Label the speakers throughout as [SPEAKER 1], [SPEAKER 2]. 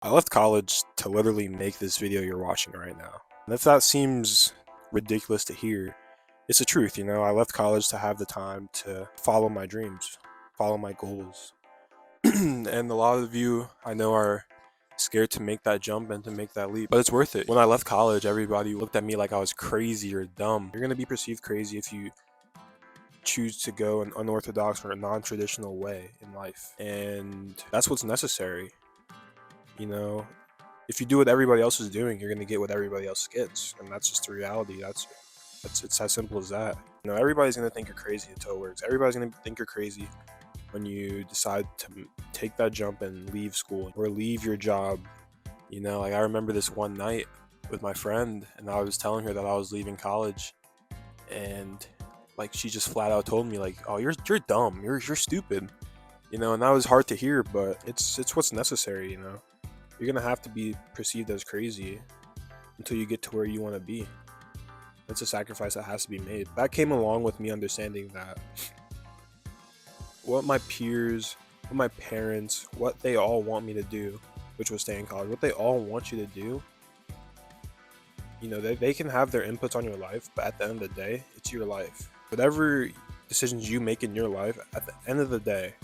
[SPEAKER 1] I left college to literally make this video you're watching right now. And if that seems ridiculous to hear, it's the truth, I left college to have the time to follow my dreams, follow my goals. And a lot of you I know are scared to make that jump and to make that leap, but it's worth it. When I left college, everybody looked at me like I was crazy or dumb. You're going to be perceived crazy if you choose to go an unorthodox or a non-traditional way in life. And that's what's necessary. You know, if you do what everybody else is doing, you're gonna get what everybody else gets, and that's just the reality. That's it's as simple as that. Everybody's gonna think you're crazy until it works. Everybody's gonna think you're crazy when you decide to take that jump and leave school or leave your job. Like I remember this one night with my friend, and I was telling her that I was leaving college, and like she just flat out told me like, "Oh, you're dumb. You're stupid." And that was hard to hear, but it's what's necessary. You're gonna have to be perceived as crazy until you get to where you want to be. It's a sacrifice that has to be made. That came along with me understanding that what my peers, what my parents, what they all want me to do, which was stay in college, what they all want you to do, they can have their inputs on your life, but at the end of the day, it's your life. Whatever decisions you make in your life, at the end of the day,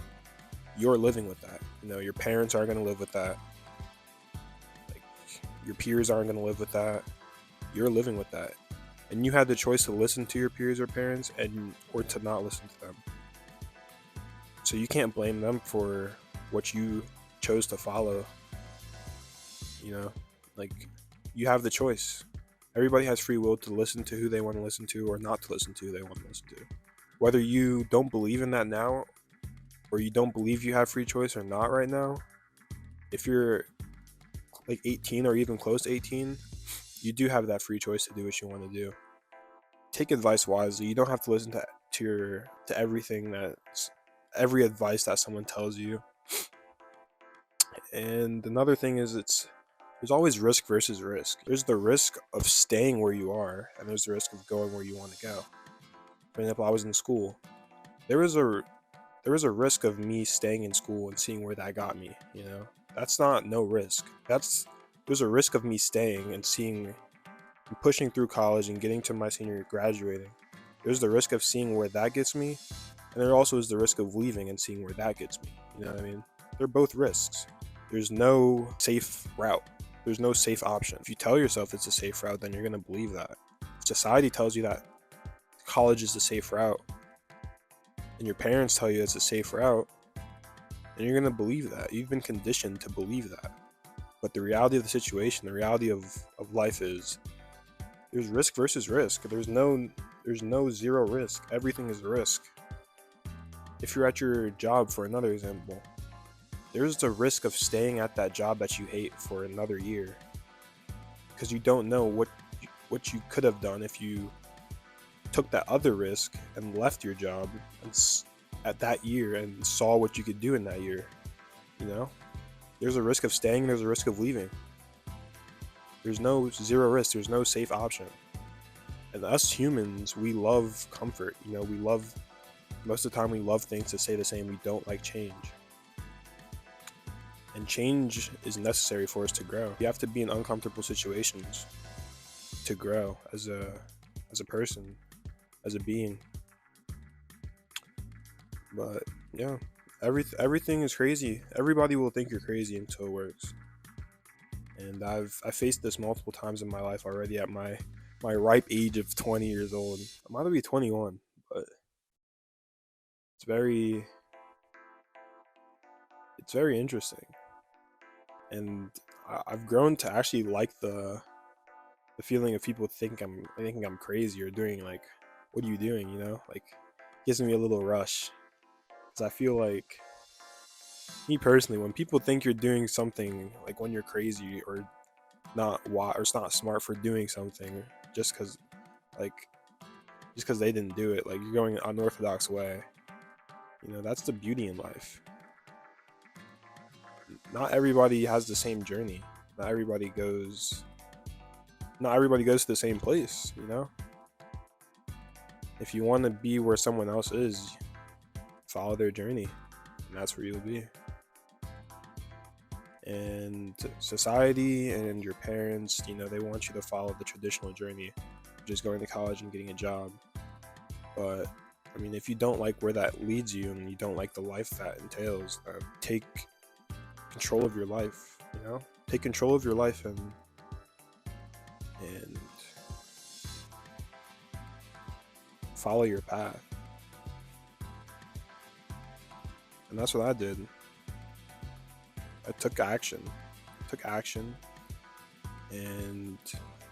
[SPEAKER 1] you're living with that. Your parents aren't going to live with that. Your peers aren't going to live with that. You're living with that. And you have the choice to listen to your peers or parents or to not listen to them. So you can't blame them for what you chose to follow. You have the choice. Everybody has free will to listen to who they want to listen to or not to listen to who they want to listen to. Whether you don't believe in that now or you don't believe you have free choice or not right now, if you're like 18 or even close to 18, you do have that free choice to do what you want to do. Take advice wisely. You don't have to listen to everything every advice that someone tells you. And another thing is there's always risk versus risk. There's the risk of staying where you are, and there's the risk of going where you want to go. For example, I was in school. There was a risk of me staying in school and seeing where that got me. That's not no risk. There's a risk of me staying and pushing through college and getting to my senior year, graduating. There's the risk of seeing where that gets me, and there also is the risk of leaving and seeing where that gets me. You know what I mean? They're both risks. There's no safe route. There's no safe option. If you tell yourself it's a safe route, then you're gonna believe that. If society tells you that college is a safe route, and your parents tell you it's a safe route, then you're gonna believe that. You've been conditioned to believe that. But the reality of the situation, the reality of life is there's risk versus risk. There's no zero risk. Everything is a risk. If you're at your job, for another example, there's the risk of staying at that job that you hate for another year because you don't know what you could have done if you took that other risk and left your job at that year and saw what you could do in that year. There's a risk of staying, there's a risk of leaving. There's no zero risk, there's no safe option. And us humans, we love comfort. Most of the time we love things to stay the same. We don't like change. And change is necessary for us to grow. You have to be in uncomfortable situations to grow as a person, as a being. But yeah, everything is crazy. Everybody will think you're crazy until it works. And I faced this multiple times in my life already at my ripe age of 20 years old. I'm about to be 21, but it's very interesting. And I've grown to actually like the feeling of people thinking I'm crazy or doing like, what are you doing? Like gives me a little rush because I feel like me personally, when people think you're doing something, like when you're crazy or it's not smart for doing something just because they didn't do it, like you're going an unorthodox way, that's the beauty in life. Not everybody has the same journey. Not everybody goes to the same place. If you want to be where someone else is, follow their journey, and that's where you'll be. And society and your parents, they want you to follow the traditional journey, just going to college and getting a job. But I mean, if you don't like where that leads you and you don't like the life that entails, then take control of your life. Take control of your life and follow your path. And that's what I did. I took action. And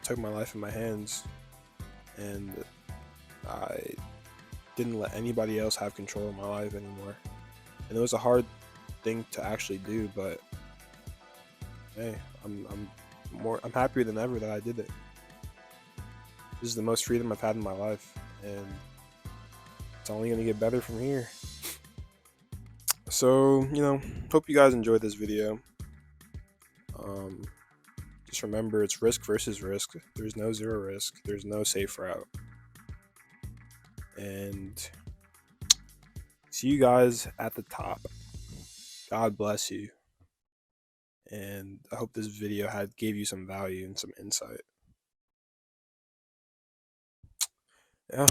[SPEAKER 1] took my life in my hands, and I didn't let anybody else have control of my life anymore. And it was a hard thing to actually do, but hey, I'm happier than ever that I did it. This is the most freedom I've had in my life, and it's only gonna get better from here. So, hope you guys enjoyed this video. Just remember, it's risk versus risk. There's no zero risk. There's no safe route. And see you guys at the top. God bless you. And I hope this video gave you some value and some insight. Yeah.